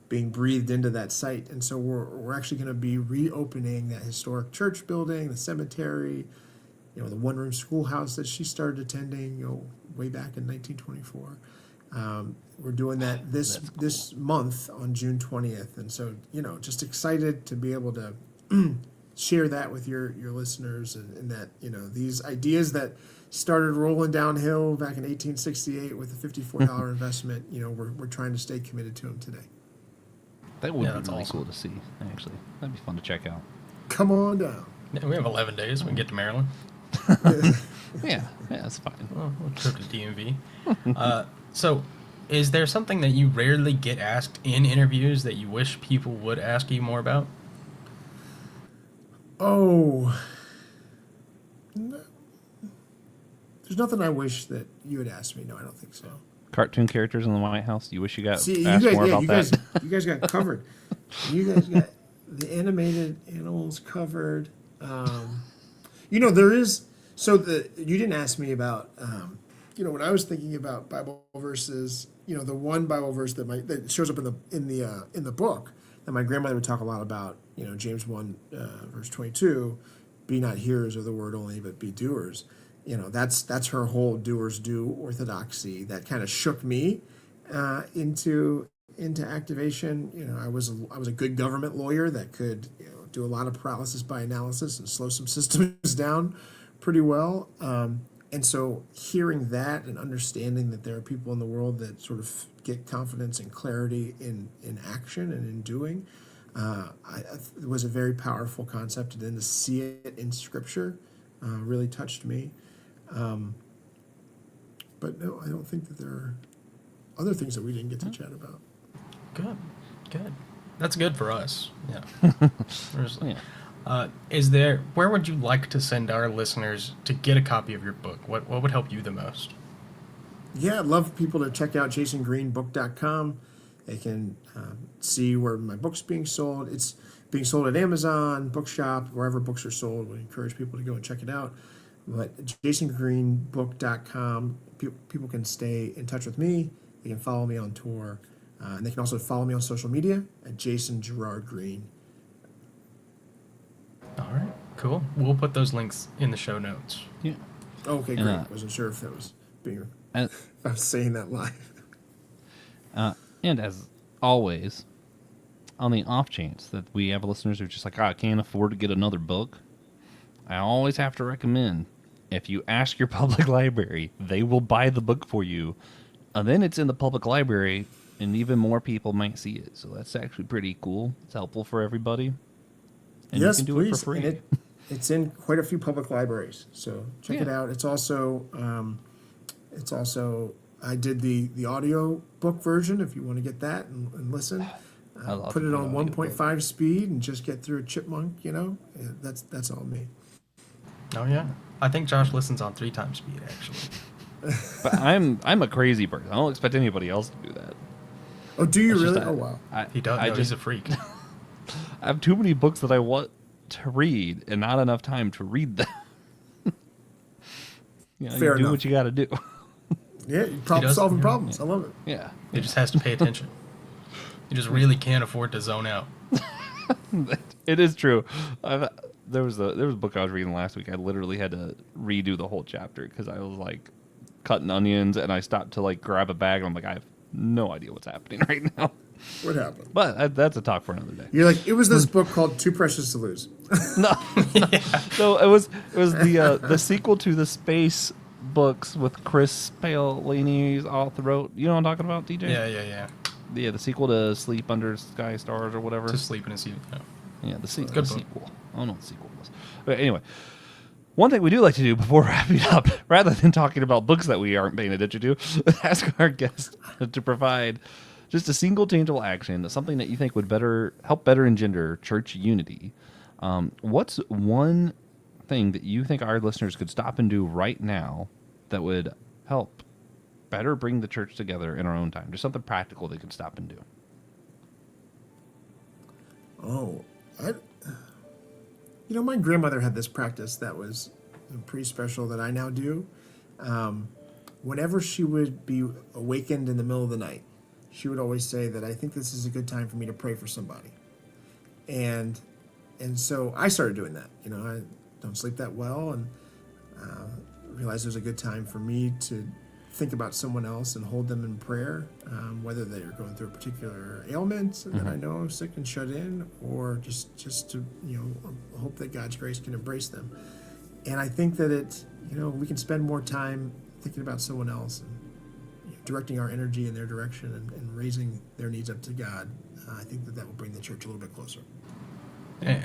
being breathed into that site. And so we're actually going to be reopening that historic church building, the cemetery, the one-room schoolhouse that she started attending, way back in 1924. We're doing that this month on June 20th. And so, just excited to be able to share that with your listeners and that, these ideas that started rolling downhill back in 1868 with a $54 investment, we're trying to stay committed to them today. That would be that's really awesome. cool to see, actually. That'd be fun to check out. Come on down. Yeah, we have 11 days. We can get to Maryland. Yeah, that's fine. Well, we'll trip to DMV. So, is there something that you rarely get asked in interviews that you wish people would ask you more about? Oh, there's nothing I wish that you had asked me. No, I don't think so. Cartoon characters in the White House. You wish you got See, asked more about you that. you guys got covered. You guys got the animated animals covered. There is you didn't ask me about when I was thinking about Bible verses. The one Bible verse that shows up in the book that my grandmother would talk a lot about James 1, verse 22, be not hearers of the word only, but be doers. That's her whole doers do orthodoxy that kind of shook me into activation. I was a good government lawyer that could do a lot of paralysis by analysis and slow some systems down pretty well. And so hearing that and understanding that there are people in the world that sort of get confidence and clarity in action and in doing, it was a very powerful concept. And then to see it in Scripture really touched me. But no, I don't think that there are other things that we didn't get to chat about. Good. That's good for us. Yeah. Yeah. Where would you like to send our listeners to get a copy of your book? What would help you the most? Yeah, I'd love people to check out jasongreenbook.com. They can see where my book's being sold. It's being sold at Amazon, Bookshop, wherever books are sold. We encourage people to go and check it out. But jasongreenbook.com, people can stay in touch with me. They can follow me on tour. And they can also follow me on social media at Jason Gerard Green. All right, cool. We'll put those links in the show notes. Yeah. Okay, great. I wasn't sure if that was if I was saying that live. And as always, on the off chance that we have listeners who are just like, I can't afford to get another book, I always have to recommend, if you ask your public library, they will buy the book for you. And then it's in the public library, and even more people might see it. So that's actually pretty cool. It's helpful for everybody. And Yes, you can do please. it for free. And it's in quite a few public libraries, so check it out. It's also I did the audio book version if you want to get that and listen. I love Put it the on audio 1.5 speed and just get through a chipmunk. Yeah, that's all me. Oh yeah, I think Josh listens on 3 times speed actually. But I'm a crazy person. I don't expect anybody else to do that. Oh, do you It's just really? that Oh, wow. He does. I No, he's a freak. I have too many books that I want to read and not enough time to read them. Fair you do enough. what you got to do. Yeah, problem solving problems. I love it. Yeah. He just has to pay attention. He just really can't afford to zone out. It is true. There was a book I was reading last week. I literally had to redo the whole chapter because I was like cutting onions and I stopped to like grab a bag and I'm like, I have no idea what's happening right now. What happened? But that's a talk for another day. You're like, it was this book called Too Precious to Lose. No. So it was the sequel to the space books with Chris Paolini's all throat. You know what I'm talking about, DJ? Yeah. Yeah, the sequel to Sleep Under Sky Stars or whatever. To sleep in a seat. No. Yeah, the Good book. sequel. I don't know what the sequel was. But anyway, one thing we do like to do before wrapping up, rather than talking about books that we aren't paying attention to, ask our guest to provide just a single tangible action, something that you think would help better engender church unity. What's one thing that you think our listeners could stop and do right now that would help better bring the church together in our own time? Just something practical they could stop and do. Oh, my grandmother had this practice that was pretty special that I now do. Whenever she would be awakened in the middle of the night, she would always say that I think this is a good time for me to pray for somebody. And so I started doing that. I don't sleep that well and realized it was a good time for me to think about someone else and hold them in prayer, whether they're going through a particular ailment that I know, sick and shut in, or just to hope that God's grace can embrace them. And I think that we can spend more time thinking about someone else and directing our energy in their direction and raising their needs up to God. I think that will bring the church a little bit closer. And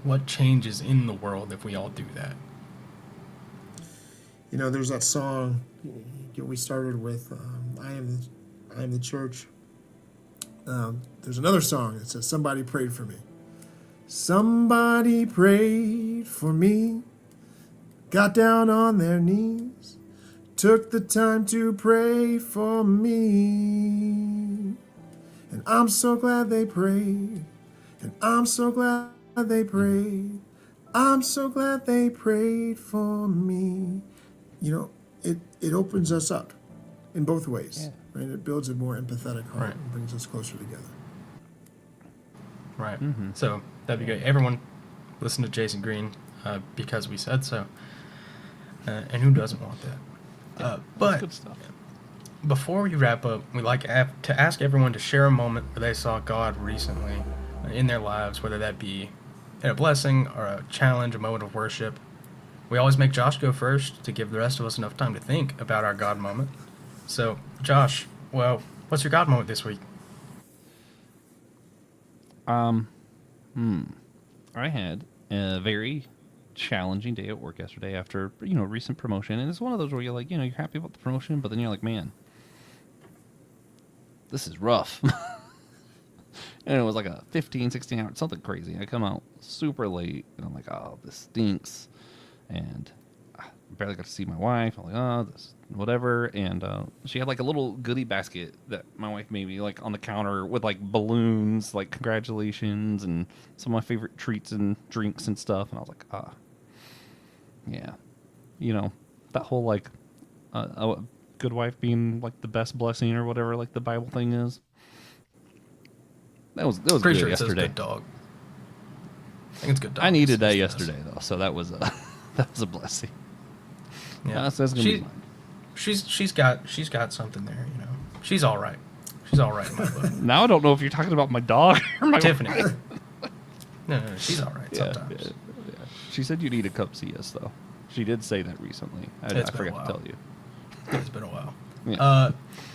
what changes in the world if we all do that? There's that song we started with, I am the church. There's another song that says, somebody prayed for me. Somebody prayed for me, got down on their knees, took the time to pray for me. And I'm so glad they prayed, and I'm so glad they prayed. I'm so glad they prayed for me. It opens us up in both ways, right? It builds a more empathetic heart and brings us closer together. Right. So That'd be great. Everyone, listen to Jason Green because we said so. And who doesn't want that? That's But good stuff. before we wrap up, we like to ask everyone to share a moment where they saw God recently in their lives, whether that be a blessing or a challenge, a moment of worship. We always make Josh go first to give the rest of us enough time to think about our God moment. So, Josh, well, what's your God moment this week? I had a very challenging day at work yesterday after, recent promotion. And it's one of those where you're like, you're happy about the promotion, but then you're like, man, this is rough. And it was like a 15, 16 hour, something crazy. I come out super late and I'm like, oh, this stinks. And I barely got to see my wife. I'm like, oh, this whatever. And she had like a little goodie basket that my wife made me like on the counter with like balloons, like congratulations and some of my favorite treats and drinks and stuff. And I was like, yeah, that whole like a good wife being like the best blessing or whatever, like the Bible thing is. That was Pretty good sure it says yesterday. good dog. I think it's good dog. I needed that It's yesterday though, so that was a that was a blessing. Yeah, So that's gonna be mine. she's got something there. She's all right. She's all right in my book. Now I don't know if you're talking about my dog or my Tiffany. wife. No, she's all right Yeah, sometimes. yeah. She said you need to come see us though. She did say that recently. I It's been a forgot while. to tell you. It's been a while. Yeah.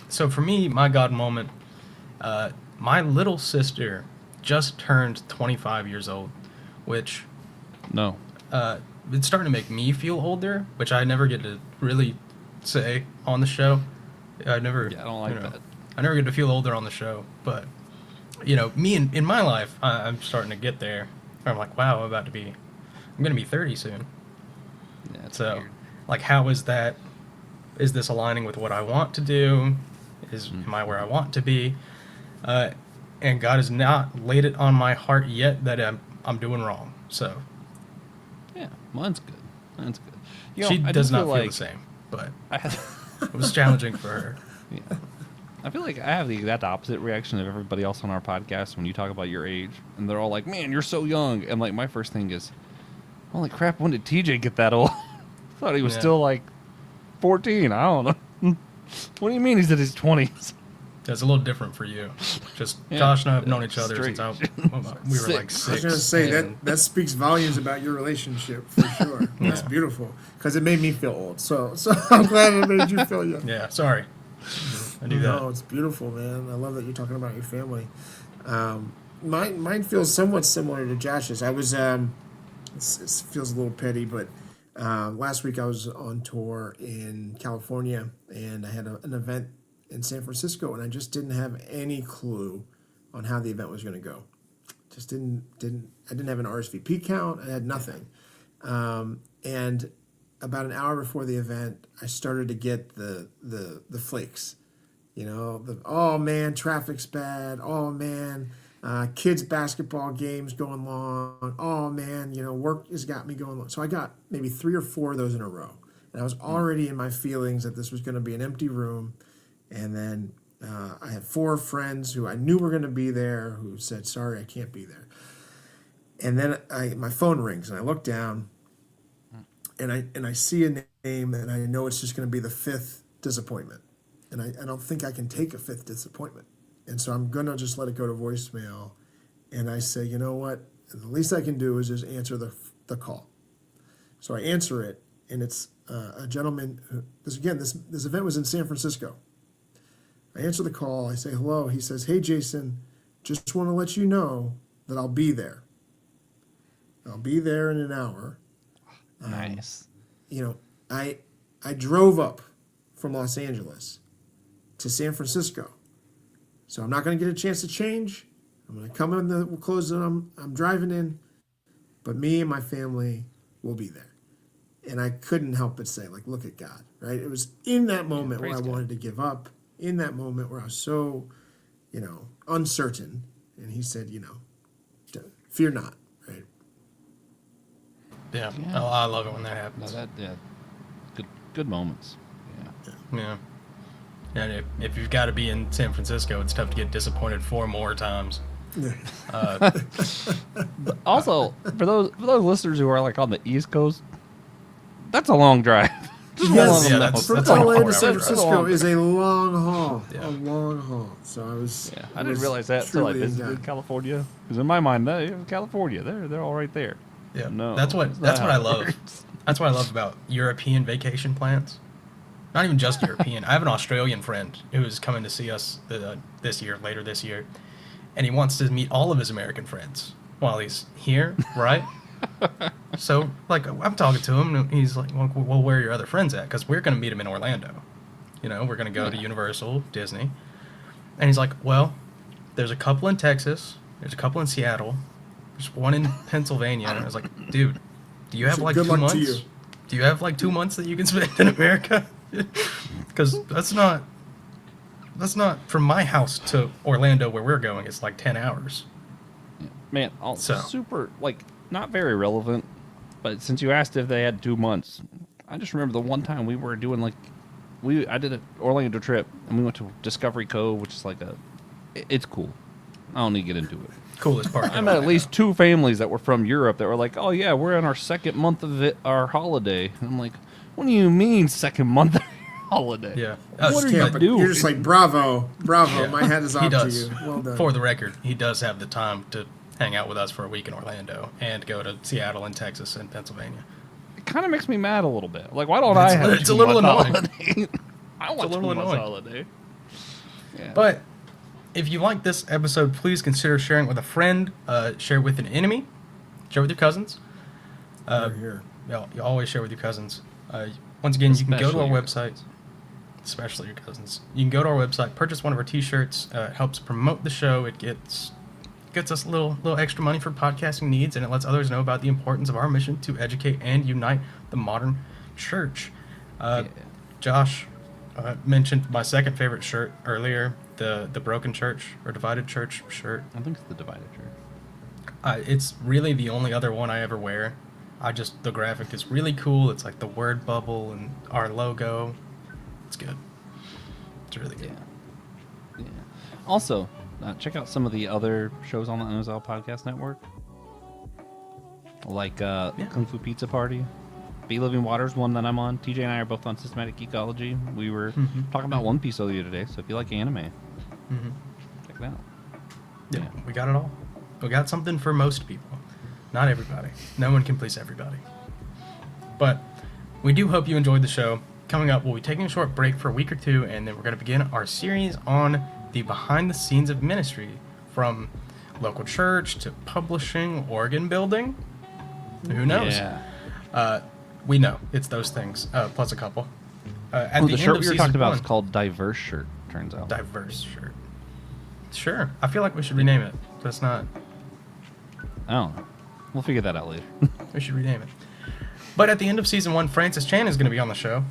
So for me, my God moment, my little sister just turned 25 years old, which No. it's starting to make me feel older, which I never get to really say on the show. I never. Yeah, I don't like that. I never get to feel older on the show, but me in my life, I'm starting to get there. I'm like, wow, I'm gonna be 30 soon. Yeah, it's So, weird. like, how is that? Is this aligning with what I want to do? Am I where I want to be? And God has not laid it on my heart yet that I'm doing wrong. So Yeah, mine's good. Mine's good. she I does do not feel feel like the same, but I had, it was challenging for her. yeah. I feel like I have the exact opposite reaction of everybody else on our podcast when you talk about your age, and they're all like, "Man, you're so young," and like my first thing is, "Holy crap, when did TJ get that old?" Thought he was Yeah. still like 14. I don't know. What do you mean he's in his 20s? It's a little different for you. Just Yeah. Josh and I have known each other Straight. since we were like Six. I was six. gonna say and- that speaks volumes about your relationship for sure. That's Yeah. beautiful because it made me feel old. So I'm glad it made you feel young. Yeah, sorry. I do No, that. it's beautiful, man. I love that you're talking about your family. Mine feels somewhat similar to Josh's. I was it feels a little petty, but last week I was on tour in California and I had an event in San Francisco, and I just didn't have any clue on how the event was going to go. Just didn't. I didn't have an RSVP count. I had nothing. And about an hour before the event, I started to get the flakes. Oh man, traffic's bad. Oh man, kids basketball games going long. Oh man, work has got me going long. So I got maybe 3 or 4 of those in a row, and I was already in my feelings that this was going to be an empty room. And then I had 4 friends who I knew were going to be there who said, "Sorry, I can't be there." And then my phone rings, and I look down, and I see a name, and I know it's just going to be the 5th disappointment. And I don't think I can take a 5th disappointment. And so I'm going to just let it go to voicemail. And I say, you know what? The least I can do is just answer the call. So I answer it, and it's a gentleman who, this event was in San Francisco. I answer the call. I say, hello. He says, hey, Jason, just want to let you know that I'll be there. I'll be there in an hour. Nice. I drove up from Los Angeles to San Francisco. So I'm not going to get a chance to change. I'm going to come in the clothes that I'm driving in. But me and my family will be there. And I couldn't help but say, like, look at God, right? It was in that moment where I praise God. wanted to give up, in that moment where I was so, uncertain. And he said, fear not, right? Yeah. Yeah. Oh, I love it when that No, happens. good moments. Yeah. Yeah. And if you've got to be in San Francisco, it's tough to get disappointed 4 more times. Also, for those listeners who are like on the East Coast, that's a long drive. Just Yes, let them know. that's from like LA 4 to San hours. Francisco is a long haul. Yeah. A long haul. So I was. Yeah, I didn't realize that until I visited California. Because in my mind, California, they're all right there. Yeah, No, that's what I love. That's what I love about European vacation plans. Not even just European. I have an Australian friend who is coming to see us later this year, and he wants to meet all of his American friends while he's here, right? So, like, I'm talking to him, and he's like, well, where are your other friends at? Because we're going to meet him in Orlando. You know, we're going to go to Universal, Disney. And he's like, well, there's a couple in Texas, there's a couple in Seattle, there's one in Pennsylvania. And I was like, dude, do you have So like good 2 luck to months? you. Do you have like 2 months that you can spend in America? Because that's not from my house to Orlando where we're going. It's like 10 hours. Man, super, like, not very relevant, but since you asked if they had 2 months, I just remember the one time we were doing, like, I did an Orlando trip, and we went to Discovery Cove, which is like it's cool. I don't need to get into it. Coolest part. I met at least 2 families that were from Europe that were like, oh yeah, we're in our second month of our holiday. And I'm like, what do you mean second month of your holiday? Yeah. What are you But doing? You're just like, bravo. Yeah. My hat is He off to does. you. Well done. For the record, he does have the time to hang out with us for a week in Orlando and go to Seattle and Texas and Pennsylvania. It kind of makes me mad a little bit. Like, why don't I have it's a little annoying. holiday? I want a little 2 months annoying. holiday. Yeah. But if you like this episode, please consider sharing it with a friend, share it with an enemy, share with your cousins. Here. You always share with your cousins. Once again, you can go to our Especially your website, especially your cousins. You can go to our website, purchase one of our T-shirts. It helps promote the show. It gets us a little extra money for podcasting needs, and it lets others know about the importance of our mission to educate and unite the modern church. Josh mentioned my second favorite shirt earlier, the broken church or divided church shirt. I think it's the divided church. It's really the only other one I ever wear. The graphic is really cool. It's like the word bubble and our logo. It's good. It's really good. Yeah. Also, check out some of the other shows on the NSL Podcast Network. Like Kung Fu Pizza Party. Be Living Waters, one that I'm on. TJ and I are both on Systematic Ecology. We were talking about One Piece earlier today, so if you like anime, check it out. Yeah, we got it all. We got something for most people. Not everybody. No one can please everybody. But we do hope you enjoyed the show. Coming up, we'll be taking a short break for a week or two, and then we're going to begin our series on the behind the scenes of ministry, from local church to publishing, organ building. Who knows? Yeah. We know it's those things, plus a couple. At The the shirt end of we were season talking about one, is called Diverse Shirt, turns out. Diverse shirt. Sure. I feel like we should rename it. That's not. I don't know. We'll figure that out later. We should rename it. But at the end of season 1, Francis Chan is going to be on the show.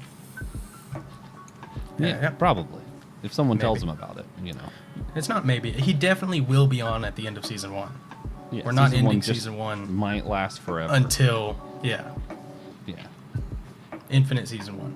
Yeah. Probably. If someone tells Maybe. him about it, you know. It's not maybe. He definitely will be on at the end of season 1. Yeah, We're not season one ending just season 1 might last forever. until, Yeah. infinite season 1.